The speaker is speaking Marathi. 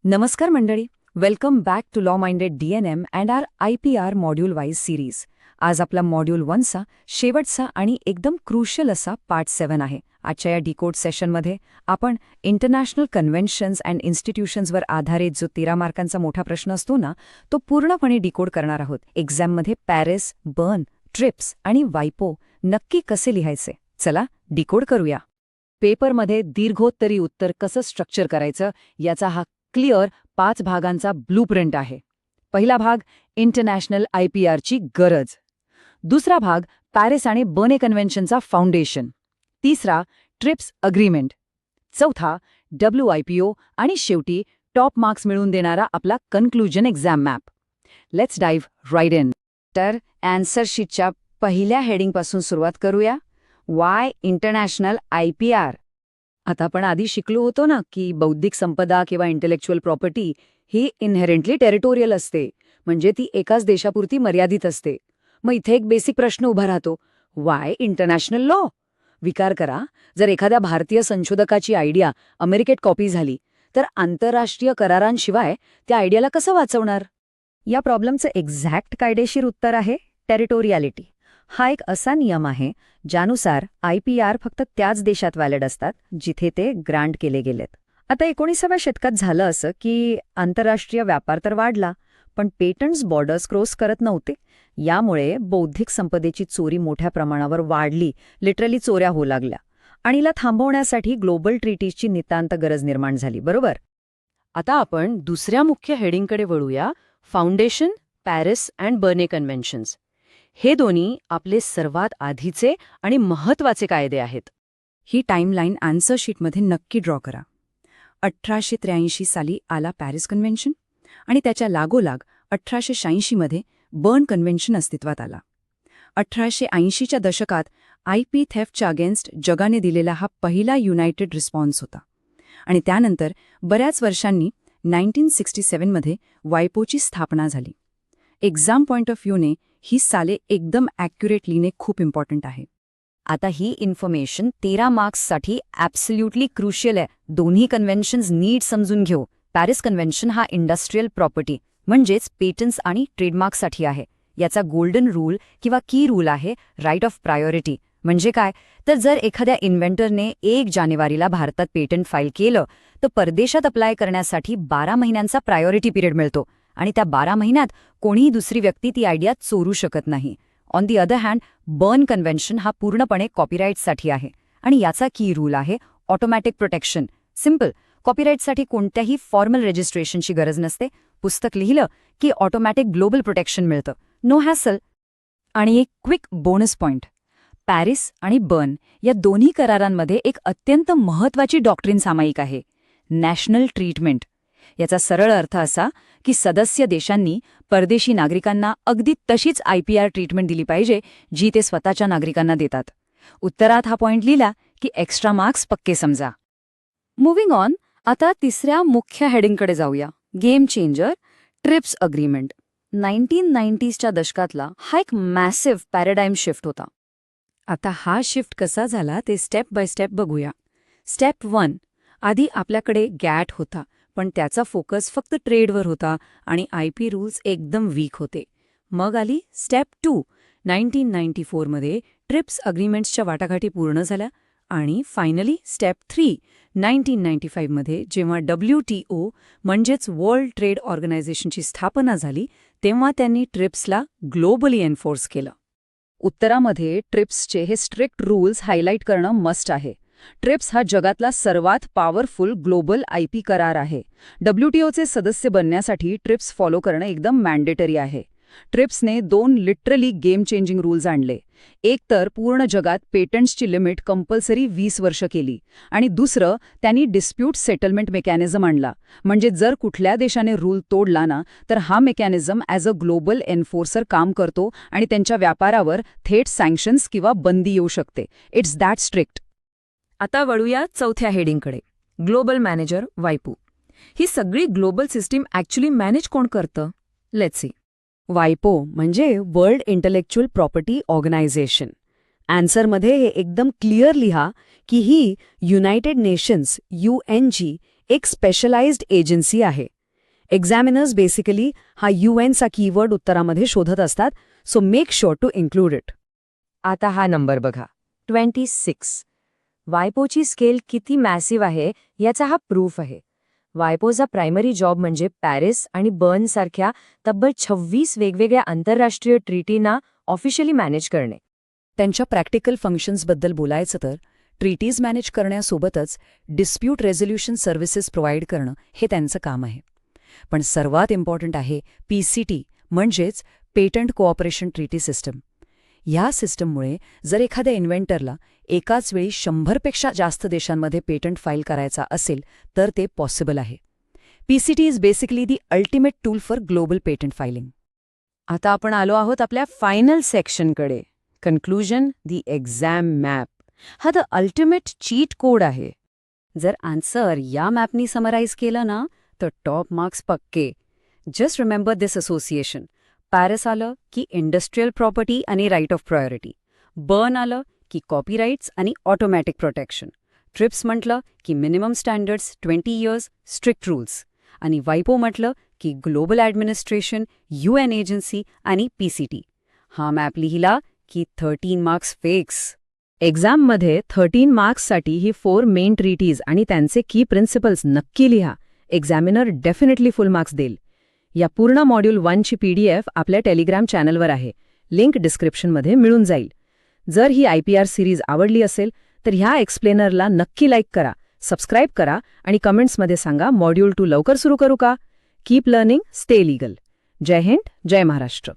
नमस्कार मंडळी. Welcome back to law minded DNM and our IPR module wise series. आज आपला मॉड्यूल 1चा शेवटचा आणि एकदम क्रुशियल असा पार्ट 7 आहे. आजच्या या डिकोड सेशनमध्ये आपण इंटरनॅशनल कन्व्हेन्शन्स अँड इन्स्टिट्यूशन्सवर आधारित जो 13 मार्कांचा मोठा प्रश्न असतो ना, तो पूर्णपणे डिकोड करणार आहोत. एक्झाममध्ये पॅरिस, बर्न, ट्रिप्स आणि वायपो नक्की कसे लिहायचे, चला डिकोड करूया. पेपरमध्ये दीर्घोत्तरी उत्तर कसं स्ट्रक्चर करायचं याचा हा क्लिअर 5 भागांचा ब्लूप्रिंट आहे. पहिला भाग इंटरनॅशनल IPRची गरज. दुसरा भाग पॅरिस आणि बर्न कन्व्हेन्शनचा फाउंडेशन. तिसरा ट्रिप्स अग्रीमेंट. चौथा WIPO आणि शेवटी टॉप मार्क्स मिळवून देणारा आपला conclusion exam map. Let's dive right in. तर आन्सर शीटच्या पहिल्या हेडिंगपासून सुरुवात करूया. Why international IPR. आता आपण आधी शिकलो होतो ना की बौद्धिक संपदा किंवा इंटेलेक्च्युअल प्रॉपर्टी ही इनहेरेंटली टेरिटोरियल असते, म्हणजे ती एकाच देशापुरती मर्यादित असते. मग इथे एक बेसिक प्रश्न उभा राहतो, वाय इंटरनॅशनल लॉ? विचार करा, जर एखाद्या भारतीय संशोधकाची आयडिया अमेरिकेत कॉपी झाली तर आंतरराष्ट्रीय करारांशिवाय त्या आयडियाला कसं वाचवणार? या प्रॉब्लेमचं एक्झॅक्ट कायदेशीर उत्तर आहे टेरिटोरियालिटी. हा एक असा नियम आहे ज्यानुसार IPR फक्त त्याच देशात व्हॅलिड असतात जिथे ते ग्रांट केले गेलेत. आता 19व्या शतकात झालं असं की आंतरराष्ट्रीय व्यापार तर वाढला, पण पेटंट्स बॉर्डर्स क्रॉस करत नव्हते. यामुळे बौद्धिक संपदेची चोरी मोठ्या प्रमाणावर वाढली, लिटरली चोऱ्या होऊ लागल्या. आणि हिला थांबवण्यासाठी ग्लोबल ट्रीटीजची नितांत गरज निर्माण झाली, बरोबर? आता आपण दुसऱ्या मुख्य हेडिंगकडे वळूया, foundation, Paris and burn conventions. हे दोन्ही आपले सर्वात आधीचे आणि महत्त्वाचे कायदे आहेत. ही टाईमलाईन आन्सर शीटमध्ये नक्की ड्रॉ करा. 1883 साली आला पॅरिस कन्व्हेन्शन आणि त्याच्या लागोलाग 1886मध्ये बर्न कन्व्हेन्शन अस्तित्वात आला. 1880च्या दशकात IP थेफ्टच्या अगेन्स्ट जगाने दिलेला हा पहिला युनायटेड रिस्पॉन्स होता. आणि त्यानंतर बऱ्याच वर्षांनी 1967मध्ये वायपोची स्थापना झाली. एक्झाम पॉइंट ऑफ व्ह्यूने ही साले एकदम ॲक्युरेट लिहिणे खूप इम्पॉर्टंट आहे. आता ही इन्फॉर्मेशन 13 मार्क्ससाठी ॲब्सल्युटली क्रुशियल आहे. दोन्ही कन्व्हेन्शन्स नीट समजून घेऊ. पॅरिस कन्व्हेन्शन हा इंडस्ट्रियल प्रॉपर्टी म्हणजेच पेटंट्स आणि ट्रेडमार्कसाठी आहे. याचा गोल्डन रूल किंवा की रूल आहे राईट ऑफ प्रायोरिटी. म्हणजे काय, तर जर एखाद्या इन्व्हेंटरने 1 जानेवारीला भारतात पेटंट फाईल केलं तर परदेशात अप्लाय करण्यासाठी 12 महिन्यांचा प्रायोरिटी पिरियड मिळतो आणि त्या 12 महिन्यात कोणीही दुसरी व्यक्ती ती आयडिया चोरू शकत नाही. On the other hand burn convention हा पूर्णपणे कॉपीराईटसाठी आहे आणि याचा की रूल आहे ऑटोमॅटिक प्रोटेक्शन. सिम्पल, कॉपीराईटसाठी कोणत्याही फॉर्मल रजिस्ट्रेशनची गरज नसते. पुस्तक लिहिलं की ऑटोमॅटिक ग्लोबल प्रोटेक्शन मिळतं, नो हॅसल. आणि एक क्विक बोनस पॉइंट, पॅरिस आणि बर्न या दोन्ही करारांमध्ये एक अत्यंत महत्त्वाची डॉक्ट्रिन सामायिक आहे, नॅशनल ट्रीटमेंट. याचा सरळ अर्थ असा की सदस्य देशांनी परदेशी नागरिकांना अगदी तशीच IPR ट्रीटमेंट दिली पाहिजे जी ते स्वतःच्या नागरिकांना देतात. उत्तरात हा पॉइंट लिहिला की एक्स्ट्रा मार्क्स पक्के समजा. मूव्हिंग ऑन, आता तिसऱ्या मुख्य हेडिंगकडे जाऊया, गेम चेंजर, ट्रिप्स अग्रीमेंट. 1990sच्या दशकातला हा एक मॅसिव्ह पॅराडाईम शिफ्ट होता. आता हा शिफ्ट कसा झाला ते स्टेप बाय स्टेप बघूया. स्टेप 1, आधी आपल्याकडे गॅट होता, पण त्याचा फोकस फक्त ट्रेडवर होता आणि IP रूल्स एकदम वीक होते. मग आली स्टेप 2. 1994मध्ये ट्रिप्स अग्रीमेंट्सच्या वाटाघाटी पूर्ण झाल्या. आणि फायनली स्टेप 3. 1995मध्ये जेव्हा WTO म्हणजेच वर्ल्ड ट्रेड ऑर्गनायझेशनची स्थापना झाली तेव्हा त्यांनी ट्रिप्सला ग्लोबली एन्फोर्स केलं. उत्तरामध्ये ट्रिप्सचे हे स्ट्रिक्ट रूल्स हायलाईट करणं मस्ट आहे. ट्रिप्स हा जगातला सर्वात पॉवरफुल ग्लोबल IP करार आहे. WTOचे सदस्य बनण्यासाठी ट्रिप्स फॉलो करणं एकदम मॅन्डेटरी आहे. ट्रिप्सने 2 लिटरली गेम चेंजिंग रूल्स आणले. एक तर पूर्ण जगात पेटंट्सची लिमिट कंपल्सरी 20 वर्ष केली आणि दुसरं त्यांनी डिस्प्यूट सेटलमेंट मेकॅनिझम आणला. म्हणजे जर कुठल्या देशाने रूल तोडला ना तर हा मेकॅनिझम ॲज अ ग्लोबल एन्फोर्सर काम करतो आणि त्यांच्या व्यापारावर थेट सँक्शन्स किंवा बंदी येऊ शकते. It's that strict. आता वळूया चौथ्या हेडिंगकडे, ग्लोबल मॅनेजर वायपो. ही सगळी ग्लोबल सिस्टीम ॲक्च्युली मॅनेज कोण करतं? Let's see. वायपो म्हणजे वर्ल्ड इंटेलेक्च्युअल प्रॉपर्टी ऑर्गनायझेशन. आन्सरमध्ये हे एकदम क्लिअर लिहा की ही युनायटेड नेशन्स UNG एक स्पेशलाइज्ड एजन्सी आहे. एक्झामिनर्स बेसिकली हा UN चा कीवर्ड उत्तरामध्ये शोधत असतात, so make sure to include it. आता हा नंबर बघा, 26. वायपोची स्केल किती मॅसिव्ह आहे याचा हा प्रूफ आहे. वायपोचा प्रायमरी जॉब म्हणजे पॅरिस आणि बर्न सारख्या तब्बल 26 वेगवेगळ्या आंतरराष्ट्रीय ट्रीटीना ऑफिशियली मॅनेज करणे. त्यांच्या प्रॅक्टिकल फंक्शन्सबद्दल बोलायचं तर ट्रीटीज मॅनेज करण्यासोबतच डिस्प्यूट रेझोल्युशन सर्व्हिसेस प्रोव्हाइड करणं हे त्यांचं काम आहे. पण सर्वात इम्पॉर्टंट आहे PCT म्हणजेच पेटंट कोऑपरेशन ट्रीटी सिस्टम. या सिस्टममुळे जर एखाद्या इन्व्हेंटरला एकाच वेळी 100पेक्षा जास्त देशांमध्ये पेटंट फाईल करायचा असेल तर ते पॉसिबल आहे. PCT is basically the ultimate tool for global patent filing. आता आपण आलो आहोत आपल्या फायनल सेक्शनकडे. कन्क्लुजन, दी एक्झाम मॅप. हा द अल्टिमेट चीट कोड आहे. जर आन्सर या मॅपनी समराईज केलं ना तर टॉप मार्क्स पक्के. जस्ट रिमेंबर दिस असोसिएशन. पॅरिस आलं की इंडस्ट्रियल प्रॉपर्टी आणि राईट ऑफ प्रायोरिटी. बर्न आलं की कॉपीराईट्स आणि ऑटोमॅटिक प्रोटेक्शन. ट्रिप्स म्हटलं की minimum standards, 20 years, strict rules. आणि वायपो म्हटलं की ग्लोबल ॲडमिनिस्ट्रेशन, UN एजन्सी आणि PCT. हा मॅप लिहिला की 13 मार्क्स फिक्स. एक्झाममध्ये 13 मार्क्ससाठी ही 4 मेन ट्रीटीज आणि त्यांचे की प्रिन्सिपल्स नक्की लिहा. एक्झामिनर डेफिनेटली फुल मार्क्स देईल. या पूर्ण मॉड्यूल 1ची PDF आपल्या टेलिग्राम चॅनलवर आहे. लिंक डिस्क्रिप्शनमध्ये मिळून जाईल. जर ही IPR सिरीज आवडली असेल तर ह्या एक्सप्लेनरला नक्की लाईक करा, सबस्क्राईब करा आणि कमेंट्समध्ये सांगा मॉड्यूल 2 लवकर सुरू करू का? Keep learning, stay legal. जय हिंद, जय महाराष्ट्र.